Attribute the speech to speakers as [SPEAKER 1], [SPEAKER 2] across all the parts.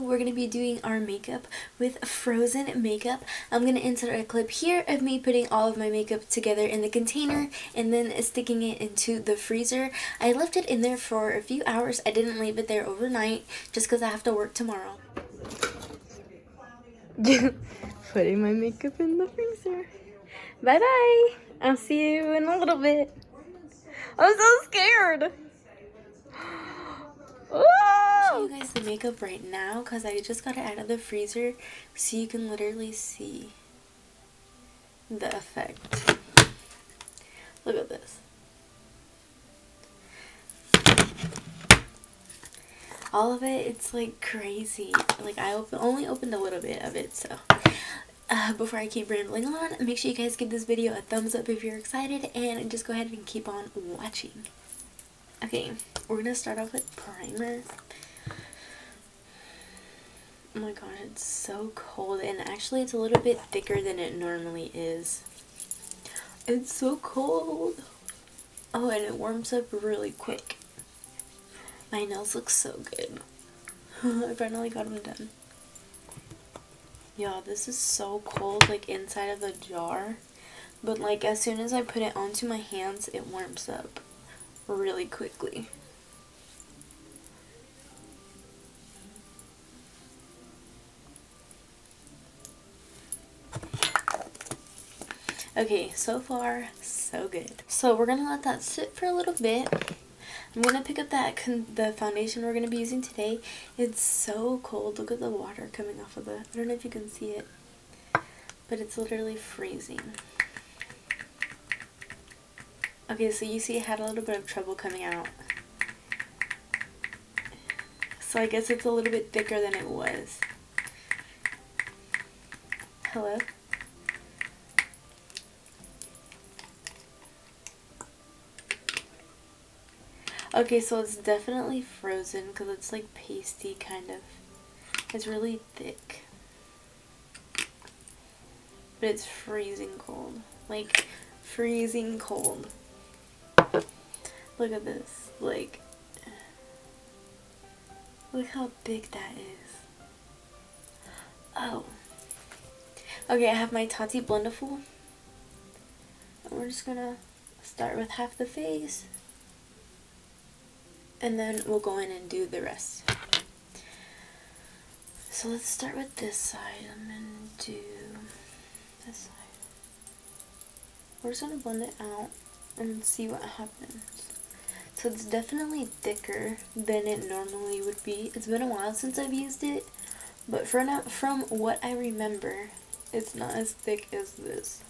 [SPEAKER 1] we're going to be doing our makeup with frozen makeup. I'm going to insert a clip here of me putting all of my makeup together in the container and then sticking it into the freezer. I left it in there for a few hours. I didn't leave it there overnight just because I have to work tomorrow. Putting my makeup in the freezer. Bye bye. I'll see you in a little bit. I'm so scared. I'll show you guys the makeup right now because I just got it out of the freezer so you can literally see the effect. Look at this. All of it, it's like crazy. Like I only opened a little bit of it, so before I keep rambling on, make sure you guys give this video a thumbs up if you're excited, and just go ahead and keep on watching. Okay, we're gonna start off with primer. Oh my god, it's so cold, and actually it's a little bit thicker than it normally is. It's so cold. Oh, and it warms up really quick. My nails look so good. I finally got them done. Yeah, this is so cold, like inside of the jar. But like as soon as I put it onto my hands, it warms up really quickly. Okay, so far, so good. So we're gonna let that sit for a little bit. I'm gonna pick up the foundation we're gonna be using today. It's so cold. Look at the water coming off of I don't know if you can see it, but it's literally freezing. Okay, so you see it had a little bit of trouble coming out. So I guess it's a little bit thicker than it was. Hello? Okay, so it's definitely frozen because it's like pasty kind of. It's really thick. But it's freezing cold. Like, freezing cold. Look at this. Like, look how big that is. Oh. Okay, I have my TATI BLENDIFUL. And we're just gonna start with half the face. And then we'll go in and do the rest. So let's start with this side. I'm gonna do this side. We're just gonna blend it out and see what happens. So it's definitely thicker than it normally would be. It's been a while since I've used it, but from what I remember, it's not as thick as this.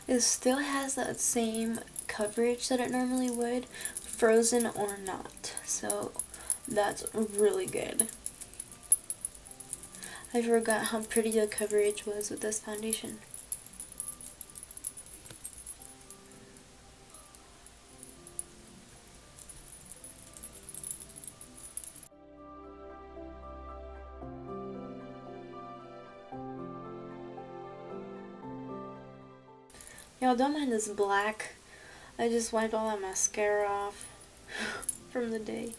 [SPEAKER 1] It still has that same coverage that it normally would, frozen or not. So that's really good. I forgot how pretty the coverage was with this foundation. Y'all don't mind this black. I just wiped all that mascara off from the day.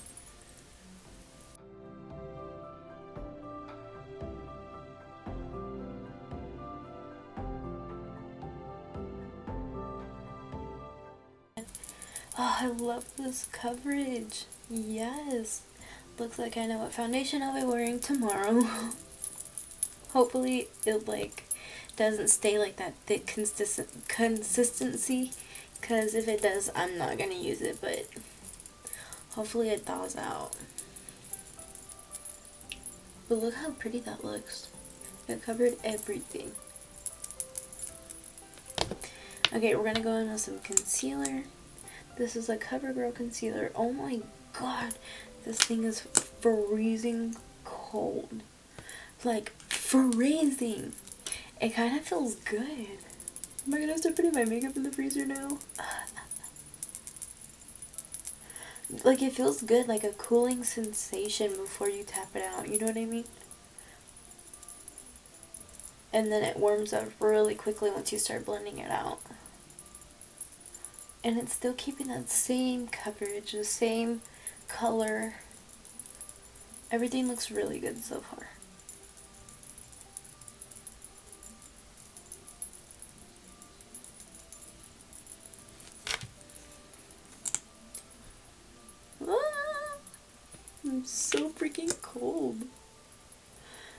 [SPEAKER 1] Oh, I love this coverage. Yes. Looks like I know what foundation I'll be wearing tomorrow. Hopefully it doesn't stay like that thick consistency, because if it does, I'm not gonna use it, but hopefully it thaws out. But look how pretty that looks. It covered everything. Okay, we're gonna go in with some concealer. This is a CoverGirl concealer. Oh my god, this thing is freezing cold. Like, freezing. It kind of feels good. Oh my god, I'm still putting my makeup in the freezer now. Like, it feels good, like a cooling sensation before you tap it out, you know what I mean? And then it warms up really quickly once you start blending it out. And it's still keeping that same coverage, the same color. Everything looks really good so far. Ah, I'm so freaking cold.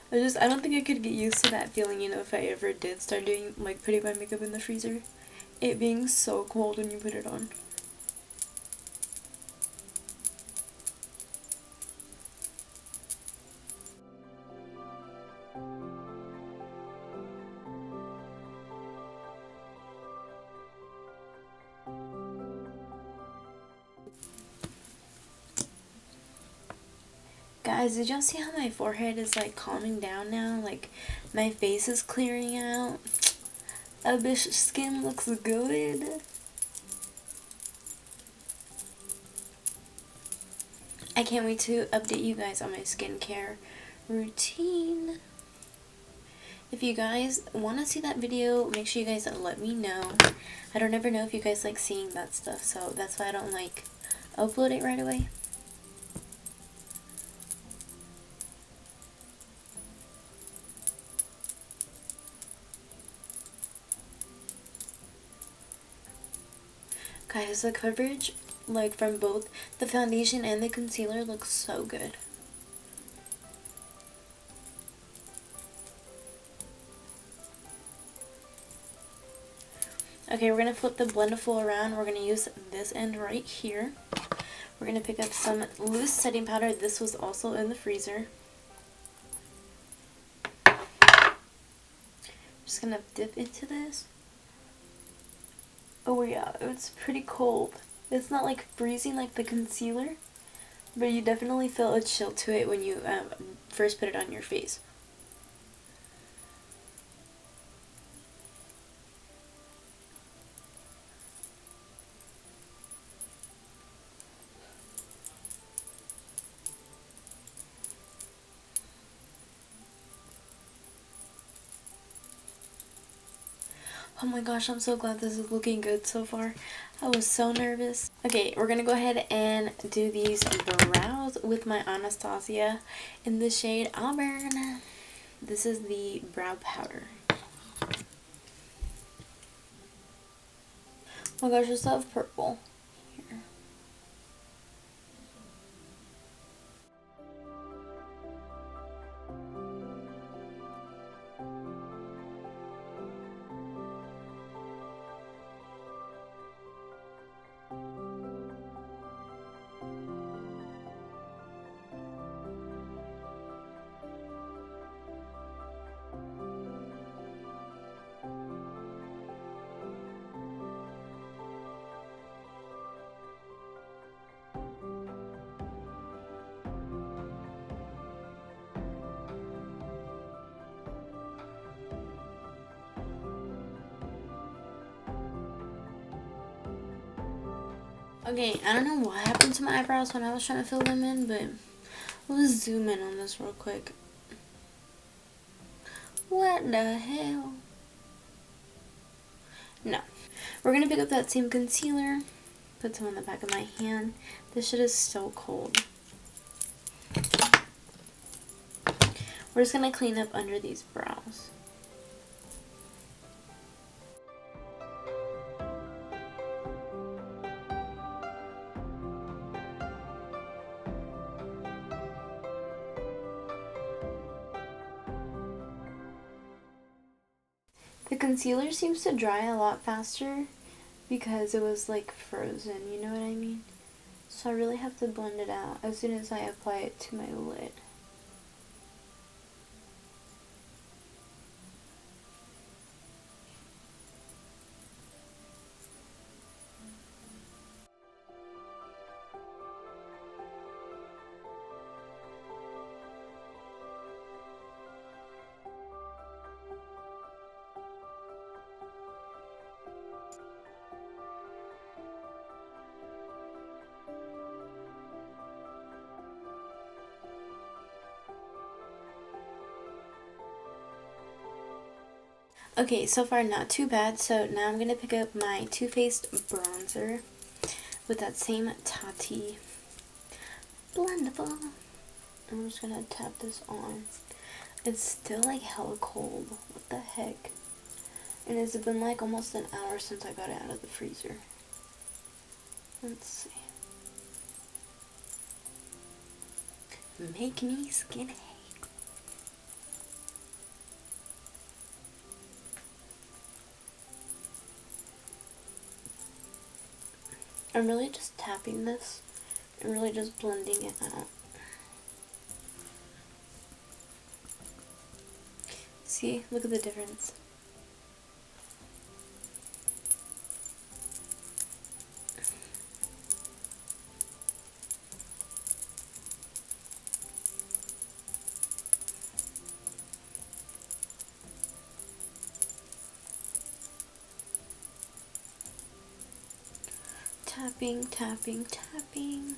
[SPEAKER 1] I don't think I could get used to that feeling, you know, if I ever did start doing, like, putting my makeup in the freezer. It being so cold when you put it on. Guys, did y'all see how my forehead is, like, calming down now? Like, my face is clearing out. A bitch's skin looks good. I can't wait to update you guys on my skincare routine. If you guys want to see that video, make sure you guys let me know. I don't ever know if you guys like seeing that stuff, so that's why I don't like upload it right away. Guys, the coverage, like, from both the foundation and the concealer looks so good. Okay, we're going to flip the BLENDIFUL around. We're going to use this end right here. We're going to pick up some loose setting powder. This was also in the freezer. Just going to dip into this. Oh yeah, it's pretty cold. It's not like freezing like the concealer, but you definitely feel a chill to it when you first put it on your face. Oh my gosh, I'm so glad this is looking good so far. I was so nervous. Okay, we're gonna go ahead and do these brows with my Anastasia in the shade Auburn. This is the brow powder. Oh my gosh, I still have purple here. Okay, I don't know what happened to my eyebrows when I was trying to fill them in, but let's zoom in on this real quick. What the hell? No. We're going to pick up that same concealer, put some on the back of my hand. This shit is so cold. We're just going to clean up under these brows. The concealer seems to dry a lot faster because it was like frozen, you know what I mean? So I really have to blend it out as soon as I apply it to my lid. Okay, so far not too bad. So now I'm going to pick up my Too Faced bronzer with that same TATI BLENDIFUL. I'm just going to tap this on. It's still like hella cold. What the heck? And it's been like almost an hour since I got it out of the freezer. Let's see. Make me skinny. I'm really just tapping this and really just blending it out. See? Look at the difference. Tapping, tapping, tapping.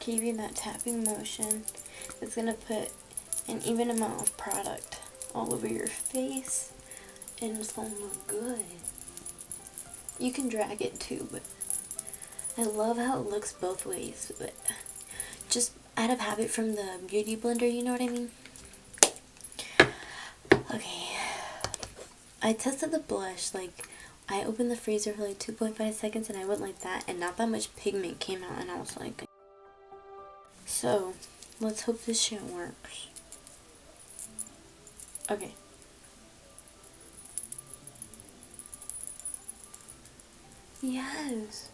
[SPEAKER 1] Keeping that tapping motion. It's gonna put an even amount of product all over your face and it's gonna look good. You can drag it too, but I love how it looks both ways, but just out of habit from the beauty blender, you know what I mean? Okay, I tested the blush, like I opened the freezer for like 2.5 seconds and I went like that and not that much pigment came out and I was like, so let's hope this shit works. Okay. Yes.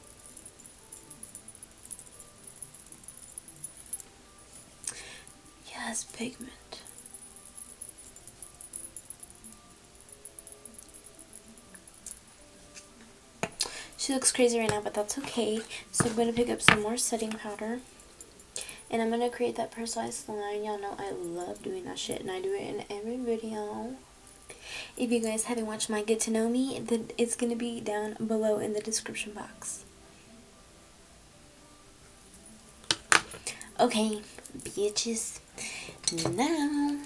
[SPEAKER 1] Yes, pigment. She looks crazy right now, but that's okay. So I'm going to pick up some more setting powder. And I'm going to create that personalized line. Y'all know I love doing that shit. And I do it in every video. If you guys haven't watched my Get to Know Me, then it's going to be down below in the description box. Okay, bitches. Now,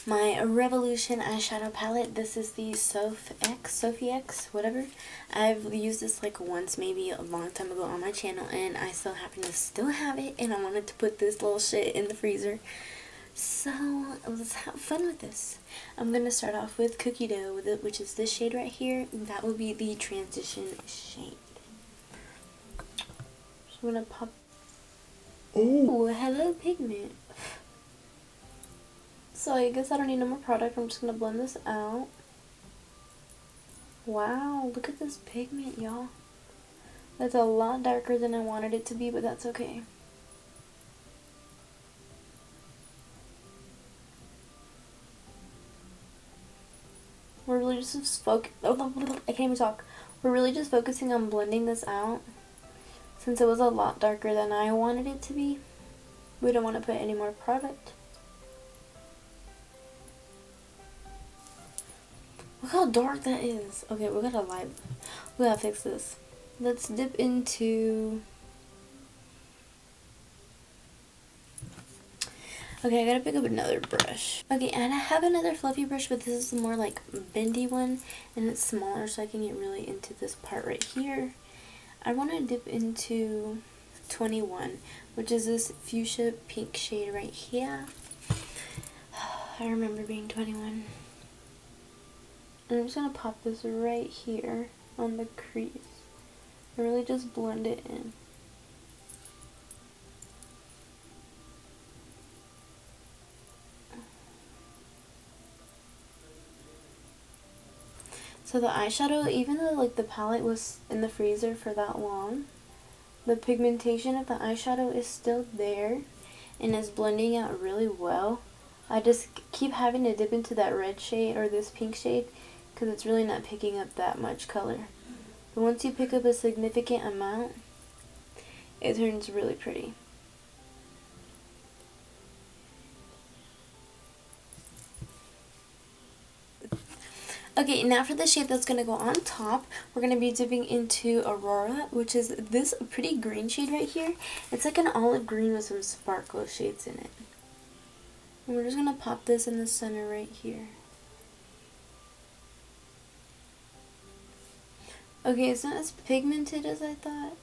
[SPEAKER 1] my Revolution eyeshadow palette. This is the Sophie X, whatever. I've used this like once, maybe a long time ago on my channel, and I still happen to still have it, and I wanted to put this little shit in the freezer. So let's have fun with this. I'm going to start off with Cookie Dough, which is this shade right here. That will be the transition shade. So I'm going to pop. Oh, hello pigment. So I guess I don't need no more product. I'm just going to blend this out. Wow, look at this pigment, y'all. That's a lot darker than I wanted it to be, but that's okay. We're really just I can't even talk. We're really just focusing on blending this out. Since it was a lot darker than I wanted it to be, we don't want to put any more product. Look how dark that is. Okay, we gotta fix this. Let's dip into. Okay, I gotta pick up another brush. Okay, and I have another fluffy brush, but this is a more like bendy one, and it's smaller, so I can get really into this part right here. I want to dip into 21, which is this fuchsia pink shade right here. I remember being 21. And I'm just gonna pop this right here on the crease and really just blend it in. So the eyeshadow, even though like the palette was in the freezer for that long, the pigmentation of the eyeshadow is still there and is blending out really well. I just keep having to dip into that red shade or this pink shade because it's really not picking up that much color. But once you pick up a significant amount, it turns really pretty. Okay, now for the shade that's going to go on top, we're going to be dipping into Aurora, which is this pretty green shade right here. It's like an olive green with some sparkle shades in it. And we're just going to pop this in the center right here. Okay, it's not as pigmented as I thought.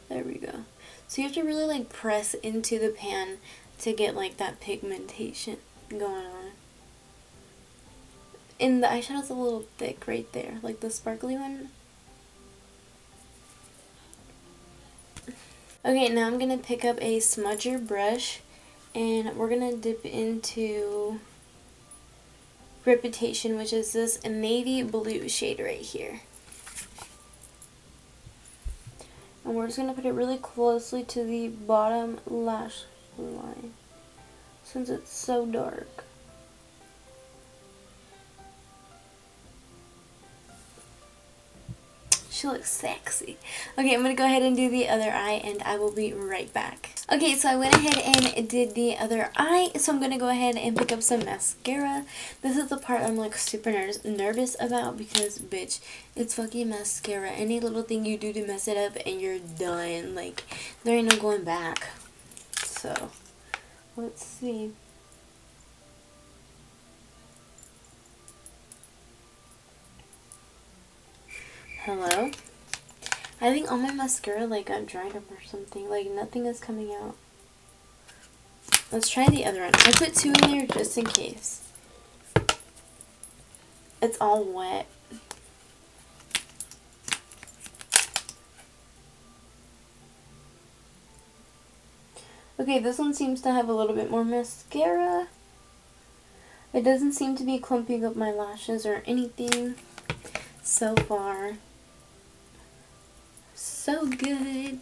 [SPEAKER 1] There we go. So you have to really like press into the pan to get like that pigmentation going on. And the eyeshadow's a little thick right there, like the sparkly one. Okay, now I'm going to pick up a smudger brush and we're going to dip into Reputation, which is this navy blue shade right here. And we're just going to put it really closely to the bottom lash line since it's so dark. She looks sexy. Okay, I'm going to go ahead and do the other eye and I will be right back. Okay, so I went ahead and did the other eye. So I'm going to go ahead and pick up some mascara. This is the part I'm like super nervous about because, bitch, it's fucking mascara. Any little thing you do to mess it up and you're done. Like, there ain't no going back. So, let's see. Hello? I think all my mascara like got dried up or something. Like nothing is coming out. Let's try the other one. I put 2 in there just in case. It's all wet. Okay, this one seems to have a little bit more mascara. It doesn't seem to be clumping up my lashes or anything so far. So good.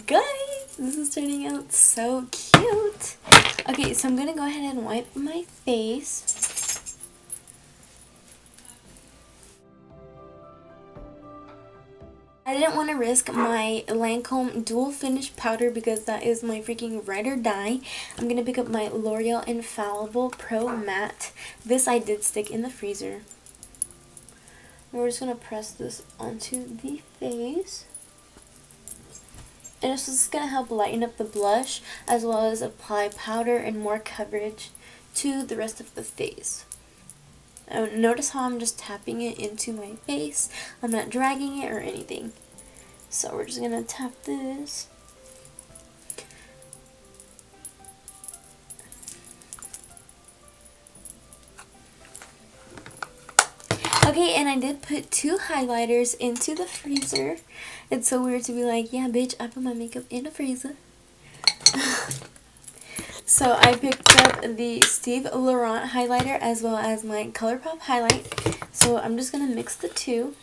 [SPEAKER 1] Guys, this is turning out so cute. Okay, so I'm gonna go ahead and wipe my face. I didn't want to risk my Lancome Dual Finish Powder because that is my freaking ride or die. I'm going to pick up my L'Oreal Infallible Pro Matte. This I did stick in the freezer. We're just going to press this onto the face. And this is going to help lighten up the blush as well as apply powder and more coverage to the rest of the face. Notice how I'm just tapping it into my face. I'm not dragging it or anything. So we're just going to tap this. Okay, and I did put 2 highlighters into the freezer. It's so weird to be like, yeah, bitch, I put my makeup in the freezer. So I picked up the Steve Laurent highlighter as well as my ColourPop highlight. So I'm just going to mix the 2.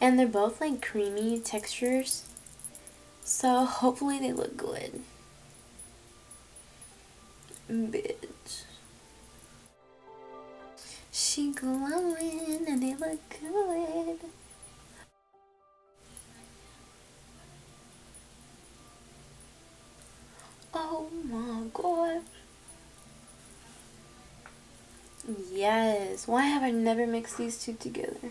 [SPEAKER 1] And they're both like creamy textures. So hopefully they look good. Bitch. She glowing and they look good. Oh my god. Yes. Why have I never mixed these 2 together?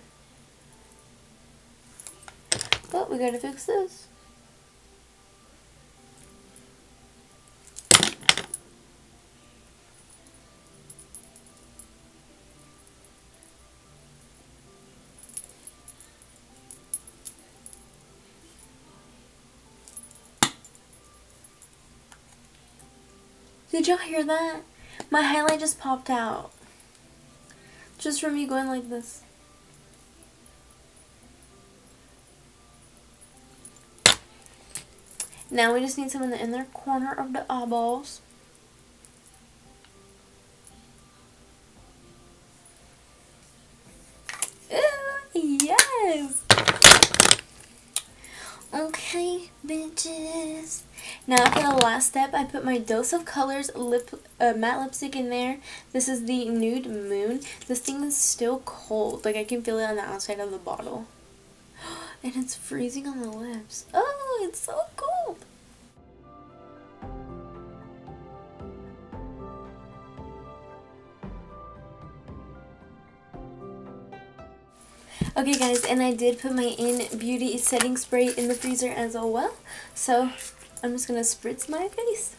[SPEAKER 1] But we gotta fix this. Did y'all hear that? My highlight just popped out. Just from me going like this. Now we just need some in the inner corner of the eyeballs. Ooh, yes! Okay, bitches. Now for the last step, I put my Dose of Colors matte lipstick in there. This is the Nude Moon. This thing is still cold. Like, I can feel it on the outside of the bottle. And it's freezing on the lips. Oh, it's so cold. Okay guys, and I did put my In Beauty setting spray in the freezer as well. So I'm just gonna spritz my face.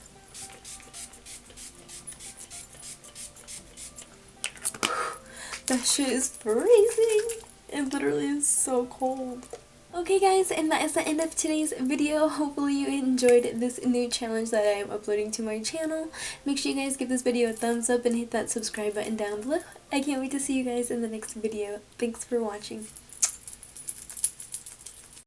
[SPEAKER 1] That shit is freezing. It literally is so cold. Okay guys, and that is the end of today's video. Hopefully you enjoyed this new challenge that I am uploading to my channel. Make sure you guys give this video a thumbs up and hit that subscribe button down below. I can't wait to see you guys in the next video. Thanks for watching.